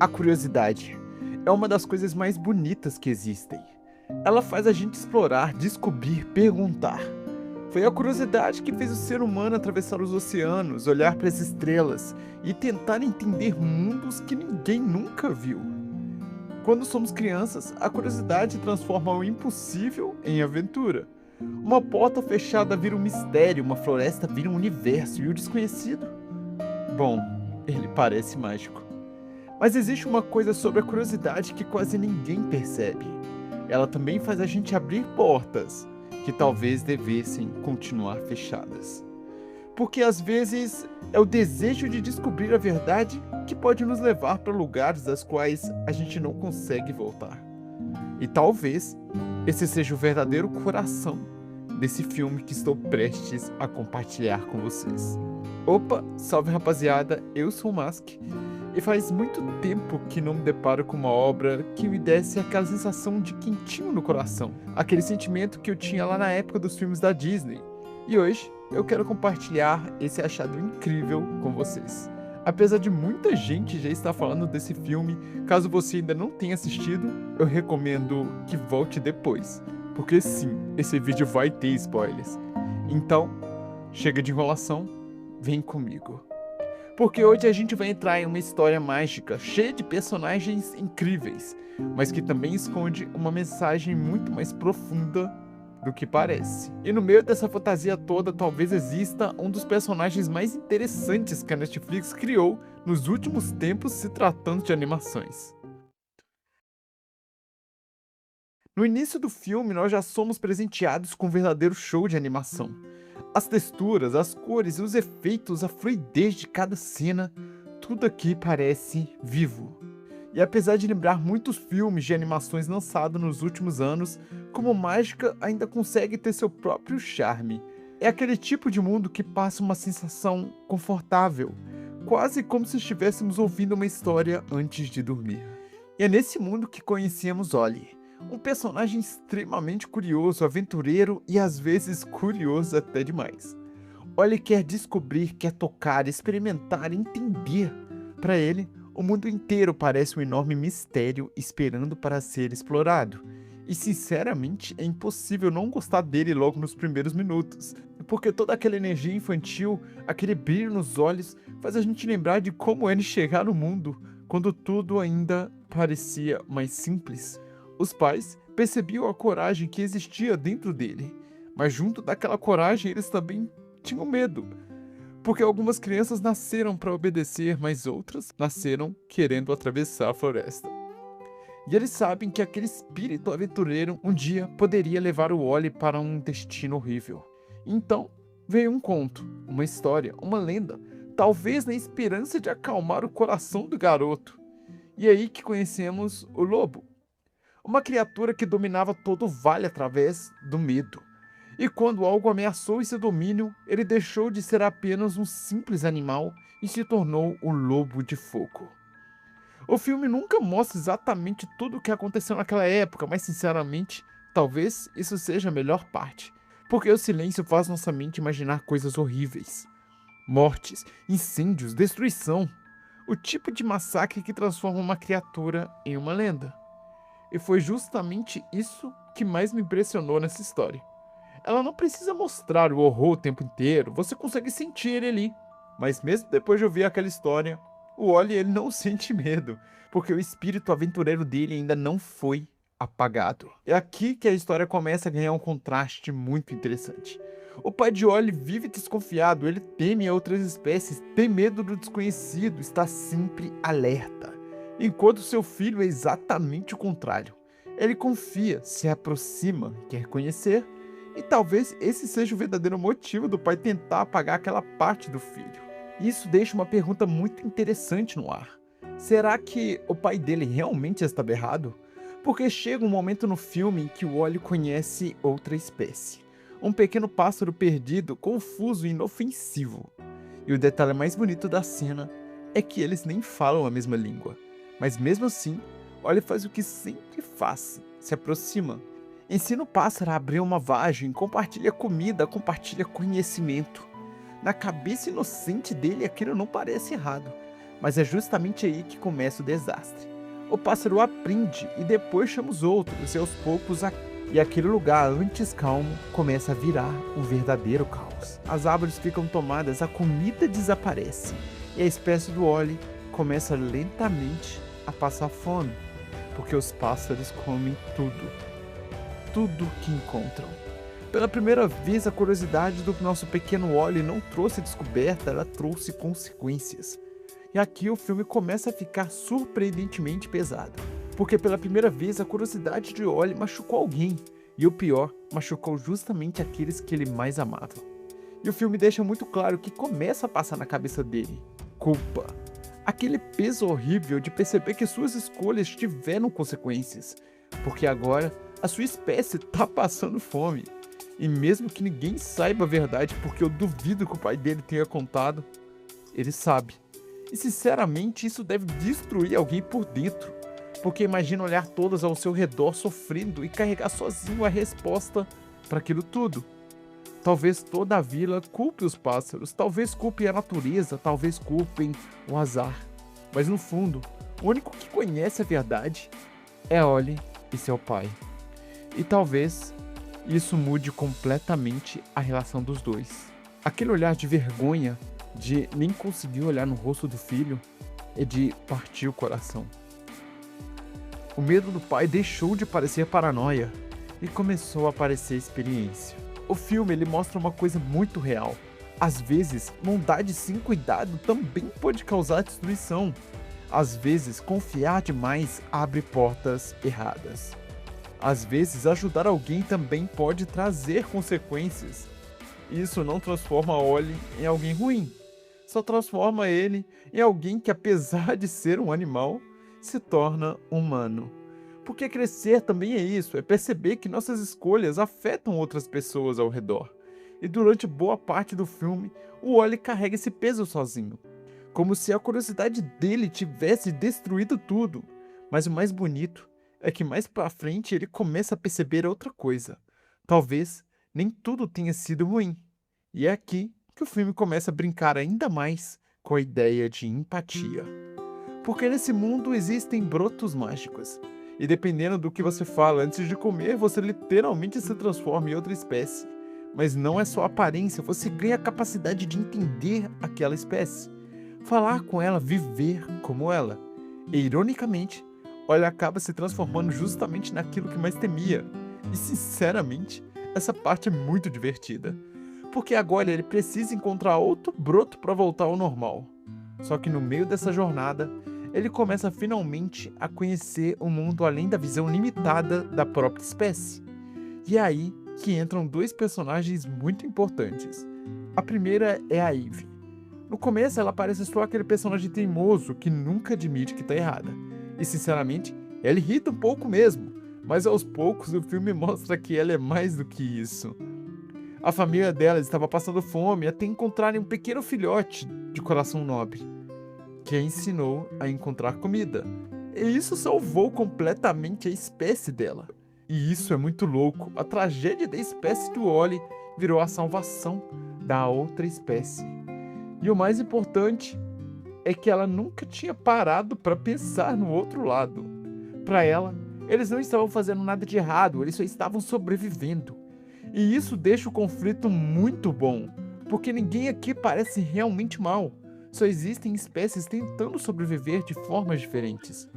A curiosidade é uma das coisas mais bonitas que existem. Ela faz a gente explorar, descobrir, perguntar. Foi a curiosidade que fez o ser humano atravessar os oceanos, olhar para as estrelas e tentar entender mundos que ninguém nunca viu. Quando somos crianças, a curiosidade transforma o impossível em aventura. Uma porta fechada vira um mistério, uma floresta vira um universo e o desconhecido? Bom, ele parece mágico. Mas existe uma coisa sobre a curiosidade que quase ninguém percebe. Ela também faz a gente abrir portas que talvez devessem continuar fechadas. Porque às vezes é o desejo de descobrir a verdade que pode nos levar para lugares das quais a gente não consegue voltar. E talvez esse seja o verdadeiro coração desse filme que estou prestes a compartilhar com vocês. Opa, salve rapaziada, eu sou o Mask. E faz muito tempo que não me deparo com uma obra que me desse aquela sensação de quentinho no coração. Aquele sentimento que eu tinha lá na época dos filmes da Disney. E hoje eu quero compartilhar esse achado incrível com vocês. Apesar de muita gente já estar falando desse filme, caso você ainda não tenha assistido, eu recomendo que volte depois. Porque sim, esse vídeo vai ter spoilers. Então, chega de enrolação, vem comigo. Porque hoje a gente vai entrar em uma história mágica, cheia de personagens incríveis, mas que também esconde uma mensagem muito mais profunda do que parece. E no meio dessa fantasia toda, talvez exista um dos personagens mais interessantes que a Netflix criou nos últimos tempos se tratando de animações. No início do filme, nós já somos presenteados com um verdadeiro show de animação. As texturas, as cores, os efeitos, a fluidez de cada cena, tudo aqui parece vivo. E apesar de lembrar muitos filmes de animações lançados nos últimos anos, como Mágica ainda consegue ter seu próprio charme. É aquele tipo de mundo que passa uma sensação confortável, quase como se estivéssemos ouvindo uma história antes de dormir. E é nesse mundo que conhecemos Ollie. Um personagem extremamente curioso, aventureiro e às vezes curioso até demais. Ollie quer descobrir, quer tocar, experimentar, entender. Para ele, o mundo inteiro parece um enorme mistério esperando para ser explorado. E sinceramente, é impossível não gostar dele logo nos primeiros minutos. Porque toda aquela energia infantil, aquele brilho nos olhos, faz a gente lembrar de como ele chegar no mundo quando tudo ainda parecia mais simples. Os pais percebiam a coragem que existia dentro dele, mas junto daquela coragem eles também tinham medo, porque algumas crianças nasceram para obedecer, mas outras nasceram querendo atravessar a floresta. E eles sabem que aquele espírito aventureiro um dia poderia levar o Ollie para um destino horrível. Então veio um conto, uma história, uma lenda, talvez na esperança de acalmar o coração do garoto. E é aí que conhecemos o lobo. Uma criatura que dominava todo o vale através do medo. E quando algo ameaçou esse domínio, ele deixou de ser apenas um simples animal e se tornou o Lobo de Fogo. O filme nunca mostra exatamente tudo o que aconteceu naquela época, mas sinceramente, talvez isso seja a melhor parte. Porque o silêncio faz nossa mente imaginar coisas horríveis. Mortes, incêndios, destruição. O tipo de massacre que transforma uma criatura em uma lenda. E foi justamente isso que mais me impressionou nessa história. Ela não precisa mostrar o horror o tempo inteiro, você consegue sentir ele ali. Mas mesmo depois de ouvir aquela história, o Ollie ele não sente medo, porque o espírito aventureiro dele ainda não foi apagado. É aqui que a história começa a ganhar um contraste muito interessante. O pai de Ollie vive desconfiado, ele teme a outras espécies, tem medo do desconhecido, está sempre alerta. Enquanto seu filho é exatamente o contrário. Ele confia, se aproxima, quer conhecer, e talvez esse seja o verdadeiro motivo do pai tentar apagar aquela parte do filho. Isso deixa uma pergunta muito interessante no ar. Será que o pai dele realmente estava errado? Porque chega um momento no filme em que o Ollie conhece outra espécie. Um pequeno pássaro perdido, confuso e inofensivo. E o detalhe mais bonito da cena é que eles nem falam a mesma língua. Mas mesmo assim, Ollie faz o que sempre faz, se aproxima. Ensina o pássaro a abrir uma vagem, compartilha comida, compartilha conhecimento. Na cabeça inocente dele aquilo não parece errado, Mas é justamente aí que começa o desastre. O pássaro aprende e depois chama os outros, e aos poucos e aquele lugar antes calmo começa a virar um verdadeiro caos. As árvores ficam tomadas, a comida desaparece, e a espécie do Wall-E começa lentamente a passar fome, porque os pássaros comem tudo que encontram. Pela primeira vez, a curiosidade do nosso pequeno Wall-E não trouxe descoberta, ela trouxe consequências. E aqui o filme começa a ficar surpreendentemente pesado, porque pela primeira vez a curiosidade de Wall-E machucou alguém, e o pior, machucou justamente aqueles que ele mais amava. E o filme deixa muito claro o que começa a passar na cabeça dele: culpa. Aquele peso horrível de perceber que suas escolhas tiveram consequências, porque agora a sua espécie tá passando fome. E mesmo que ninguém saiba a verdade, porque eu duvido que o pai dele tenha contado, ele sabe. E sinceramente isso deve destruir alguém por dentro, porque imagina olhar todas ao seu redor sofrendo e carregar sozinho a resposta para aquilo tudo. Talvez toda a vila culpe os pássaros, talvez culpe a natureza, talvez culpem o azar. Mas no fundo, o único que conhece a verdade é Wall-E e seu pai. E talvez isso mude completamente a relação dos dois. Aquele olhar de vergonha, de nem conseguir olhar no rosto do filho, é de partir o coração. O medo do pai deixou de parecer paranoia e começou a parecer experiência. O filme ele mostra uma coisa muito real. Às vezes, bondade sem cuidado também pode causar destruição. Às vezes, confiar demais abre portas erradas. Às vezes, ajudar alguém também pode trazer consequências. Isso não transforma Wall-E em alguém ruim, só transforma ele em alguém que, apesar de ser um animal, se torna humano. Porque crescer também é isso, é perceber que nossas escolhas afetam outras pessoas ao redor. E durante boa parte do filme, o Wall-E carrega esse peso sozinho, como se a curiosidade dele tivesse destruído tudo. Mas o mais bonito é que mais pra frente ele começa a perceber outra coisa. Talvez nem tudo tenha sido ruim. E é aqui que o filme começa a brincar ainda mais com a ideia de empatia. Porque nesse mundo existem brotos mágicos. E dependendo do que você fala antes de comer, você literalmente se transforma em outra espécie. Mas não é só aparência, você ganha a capacidade de entender aquela espécie. Falar com ela, viver como ela. E ironicamente, Wall-E acaba se transformando justamente naquilo que mais temia. E sinceramente, essa parte é muito divertida. Porque agora ele precisa encontrar outro broto para voltar ao normal. Só que no meio dessa jornada, ele começa finalmente a conhecer o mundo além da visão limitada da própria espécie. E é aí que entram dois personagens muito importantes. A primeira é a Eve. No começo ela parece só aquele personagem teimoso que nunca admite que tá errada. E sinceramente, ela irrita um pouco mesmo, mas aos poucos o filme mostra que ela é mais do que isso. A família dela estava passando fome até encontrarem um pequeno filhote de coração nobre, que a ensinou a encontrar comida. E isso salvou completamente a espécie dela. E isso é muito louco. A tragédia da espécie do Wall-E virou a salvação da outra espécie. E o mais importante é que ela nunca tinha parado para pensar no outro lado. Para ela, eles não estavam fazendo nada de errado, eles só estavam sobrevivendo. E isso deixa o conflito muito bom, porque ninguém aqui parece realmente mal. Só existem espécies tentando sobreviver de formas diferentes.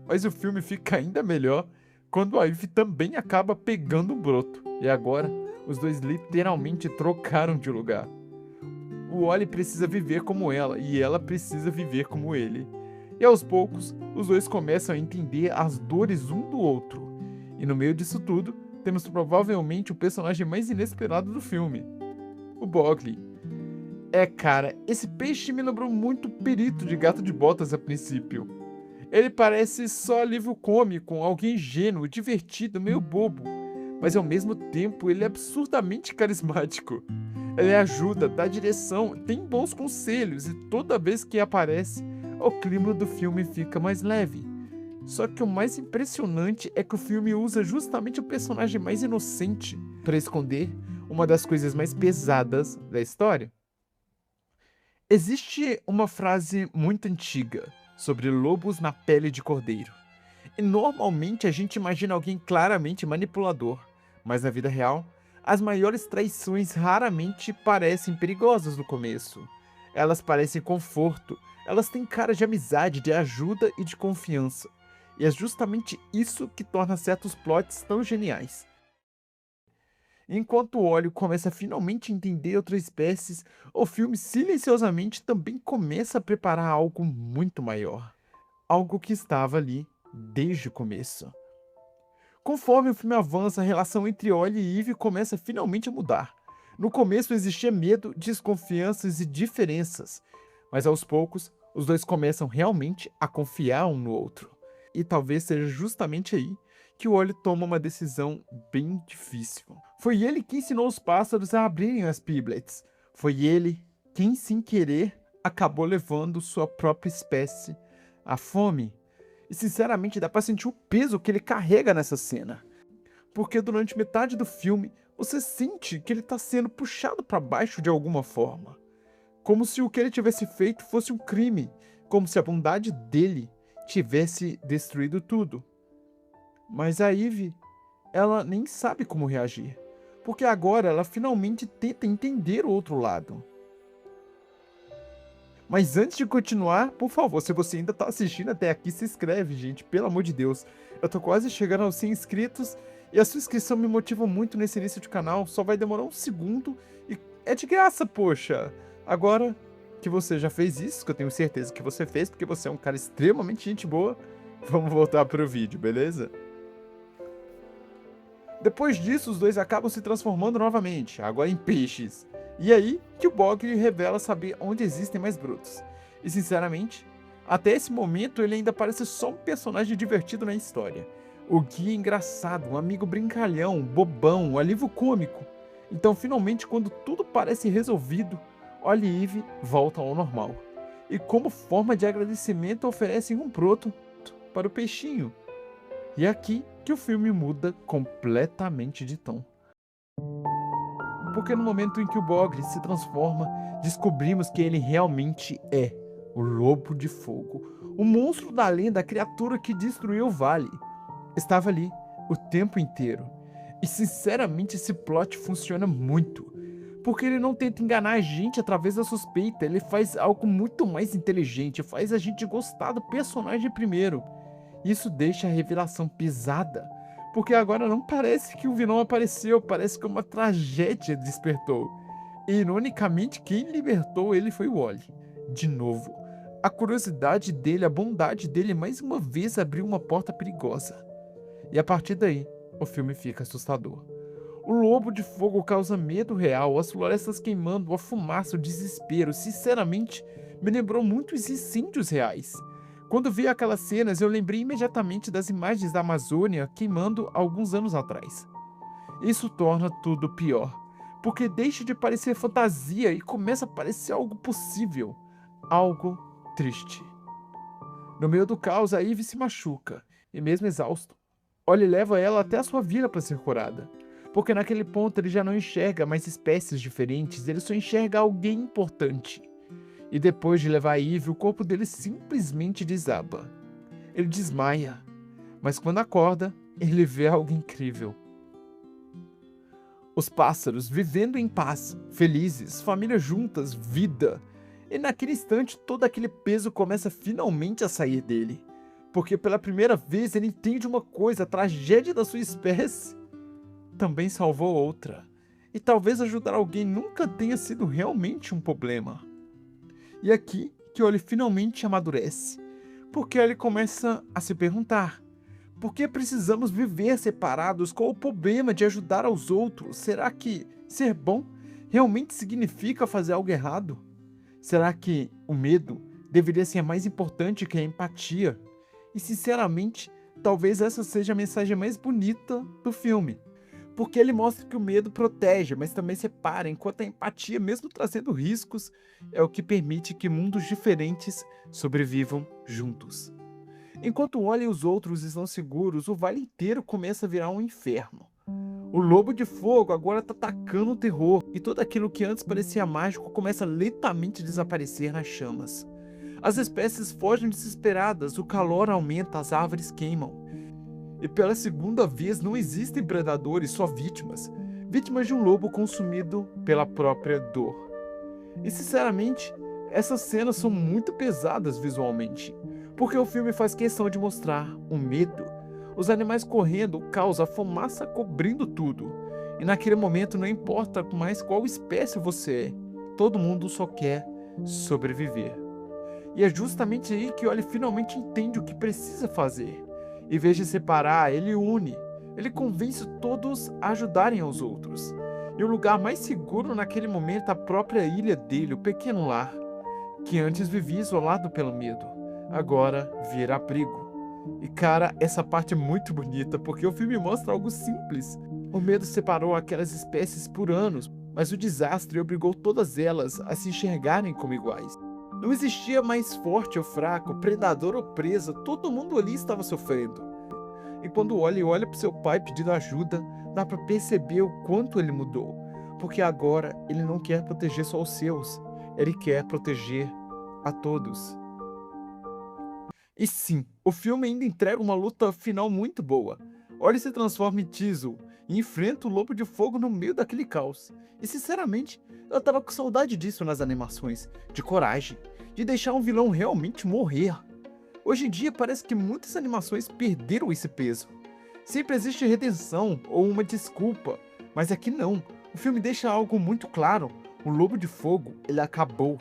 Mas o filme fica ainda melhor quando a Eve também acaba pegando o broto. E agora, os dois literalmente trocaram de lugar. O Wall-E precisa viver como ela, e ela precisa viver como ele. E aos poucos, os dois começam a entender as dores um do outro. E no meio disso tudo, temos provavelmente o personagem mais inesperado do filme, o Mowgli. Cara, esse peixe me lembrou muito o Perito de Gato de Botas a princípio. Ele parece só alívio cômico, alguém ingênuo, divertido, meio bobo, mas ao mesmo tempo ele é absurdamente carismático. Ele ajuda, dá direção, tem bons conselhos e toda vez que aparece, o clima do filme fica mais leve. Só que o mais impressionante é que o filme usa justamente o personagem mais inocente para esconder uma das coisas mais pesadas da história. Existe uma frase muito antiga sobre lobos na pele de cordeiro. E normalmente a gente imagina alguém claramente manipulador, mas na vida real, as maiores traições raramente parecem perigosas no começo. Elas parecem conforto, elas têm cara de amizade, de ajuda e de confiança. E é justamente isso que torna certos plots tão geniais. Enquanto o óleo começa a finalmente entender outras espécies, o filme silenciosamente também começa a preparar algo muito maior. Algo que estava ali desde o começo. Conforme o filme avança, a relação entre Ollie e Eve começa finalmente a mudar. No começo existia medo, desconfianças e diferenças, mas aos poucos os dois começam realmente a confiar um no outro. E talvez seja justamente aí que o Ollie toma uma decisão bem difícil. Foi ele que ensinou os pássaros a abrirem as piblets. Foi ele quem, sem querer, acabou levando sua própria espécie à fome. E sinceramente dá pra sentir o peso que ele carrega nessa cena. Porque durante metade do filme, você sente que ele tá sendo puxado pra baixo de alguma forma. Como se o que ele tivesse feito fosse um crime. Como se a bondade dele tivesse destruído tudo. Mas a Eve, ela nem sabe como reagir. Porque agora ela finalmente tenta entender o outro lado. Mas antes de continuar, por favor, se você ainda tá assistindo até aqui, se inscreve, gente, pelo amor de Deus. Eu tô quase chegando aos 100 inscritos e a sua inscrição me motiva muito nesse início de canal, só vai demorar um segundo e é de graça, poxa. Agora que você já fez isso, que eu tenho certeza que você fez, porque você é um cara extremamente gente boa, vamos voltar pro vídeo, beleza? Depois disso, os dois acabam se transformando novamente, agora em peixes. E aí que o Bog revela saber onde existem mais brutos. E sinceramente, até esse momento ele ainda parece só um personagem divertido na história. O guia engraçado, um amigo brincalhão, bobão, um alívio cômico. Então finalmente quando tudo parece resolvido, Ollie e Eve voltam ao normal. E como forma de agradecimento oferecem um broto para o peixinho. E é aqui que o filme muda completamente de tom. Porque no momento em que o Bogre se transforma, descobrimos que ele realmente é o Lobo de Fogo, o monstro da lenda, a criatura que destruiu o vale. Estava ali o tempo inteiro. E sinceramente esse plot funciona muito, porque ele não tenta enganar a gente através da suspeita, ele faz algo muito mais inteligente, faz a gente gostar do personagem primeiro. Isso deixa a revelação pesada, porque agora não parece que o vilão apareceu, parece que uma tragédia despertou. E ironicamente, quem libertou ele foi o Ollie. De novo, a curiosidade dele, a bondade dele mais uma vez abriu uma porta perigosa. E a partir daí, o filme fica assustador. O Lobo de Fogo causa medo real, as florestas queimando, a fumaça, o desespero. Sinceramente, me lembrou muito os incêndios reais. Quando vi aquelas cenas, eu lembrei imediatamente das imagens da Amazônia queimando alguns anos atrás. Isso torna tudo pior, porque deixa de parecer fantasia e começa a parecer algo possível, algo triste. No meio do caos, a Eve se machuca, e mesmo exausto, Ollie leva ela até a sua vila para ser curada. Porque naquele ponto ele já não enxerga mais espécies diferentes, ele só enxerga alguém importante. E depois de levar a Eve, o corpo dele simplesmente desaba. Ele desmaia, mas quando acorda, ele vê algo incrível. Os pássaros vivendo em paz, felizes, famílias juntas, vida. E naquele instante todo aquele peso começa finalmente a sair dele. Porque pela primeira vez ele entende uma coisa, a tragédia da sua espécie também salvou outra. E talvez ajudar alguém nunca tenha sido realmente um problema. E aqui que Ollie finalmente amadurece, porque ele começa a se perguntar: por que precisamos viver separados? Qual o problema de ajudar aos outros? Será que ser bom realmente significa fazer algo errado? Será que o medo deveria ser mais importante que a empatia? E sinceramente, talvez essa seja a mensagem mais bonita do filme. Porque ele mostra que o medo protege, mas também separa, enquanto a empatia, mesmo trazendo riscos, é o que permite que mundos diferentes sobrevivam juntos. Enquanto Ollie e os outros estão seguros, o vale inteiro começa a virar um inferno. O Lobo de Fogo agora tá atacando o terror, e tudo aquilo que antes parecia mágico começa a lentamente desaparecer nas chamas. As espécies fogem desesperadas, o calor aumenta, as árvores queimam. E pela segunda vez não existem predadores, só vítimas. Vítimas de um lobo consumido pela própria dor. E sinceramente, essas cenas são muito pesadas visualmente, porque o filme faz questão de mostrar o medo. Os animais correndo, o caos, a fumaça cobrindo tudo. E naquele momento não importa mais qual espécie você é, todo mundo só quer sobreviver. E é justamente aí que Oli finalmente entende o que precisa fazer. Em vez de separar, ele une. Ele convence todos a ajudarem aos outros. E o lugar mais seguro naquele momento é a própria ilha dele, o pequeno lar, que antes vivia isolado pelo medo, agora vira abrigo. E cara, essa parte é muito bonita, porque o filme mostra algo simples. O medo separou aquelas espécies por anos, mas o desastre obrigou todas elas a se enxergarem como iguais. Não existia mais forte ou fraco, predador ou presa, todo mundo ali estava sofrendo. E quando Oli olha para seu pai pedindo ajuda, dá para perceber o quanto ele mudou. Porque agora ele não quer proteger só os seus, ele quer proteger a todos. E sim, o filme ainda entrega uma luta final muito boa. Oli se transforma em Teasel e enfrenta o Lobo de Fogo no meio daquele caos. E sinceramente, eu tava com saudade disso nas animações, de coragem, de deixar um vilão realmente morrer. Hoje em dia parece que muitas animações perderam esse peso. Sempre existe redenção ou uma desculpa, mas aqui não. O filme deixa algo muito claro, o Lobo de Fogo, ele acabou.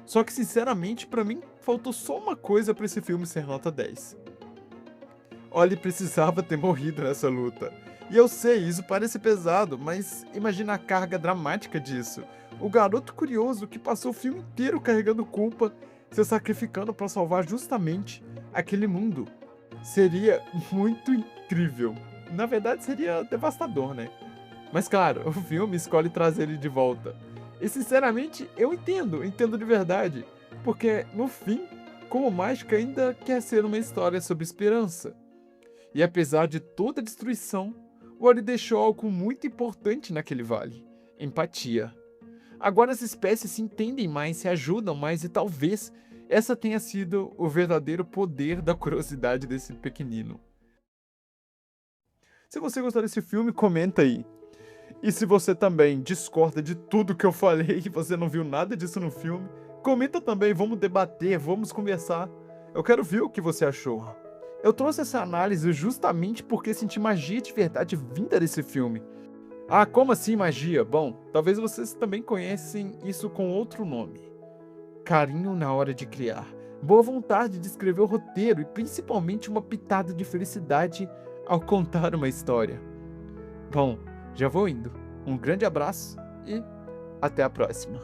Só que sinceramente, pra mim, faltou só uma coisa pra esse filme ser nota 10. Oli precisava ter morrido nessa luta. E eu sei, isso parece pesado, mas imagina a carga dramática disso. O garoto curioso que passou o filme inteiro carregando culpa, se sacrificando para salvar justamente aquele mundo. Seria muito incrível. Na verdade, seria devastador, né? Mas claro, o filme escolhe trazer ele de volta. E sinceramente, eu entendo de verdade. Porque, no fim, como mágica ainda quer ser uma história sobre esperança. E apesar de toda a destruição, o Ori deixou algo muito importante naquele vale: empatia. Agora as espécies se entendem mais, se ajudam mais e talvez essa tenha sido o verdadeiro poder da curiosidade desse pequenino. Se você gostou desse filme, comenta aí. E se você também discorda de tudo que eu falei e você não viu nada disso no filme, comenta também, vamos debater, vamos conversar. Eu quero ver o que você achou. Eu trouxe essa análise justamente porque senti magia de verdade vinda desse filme. Ah, como assim magia? Bom, talvez vocês também conhecem isso com outro nome. Carinho na hora de criar, boa vontade de escrever o roteiro e principalmente uma pitada de felicidade ao contar uma história. Bom, já vou indo. Um grande abraço e até a próxima.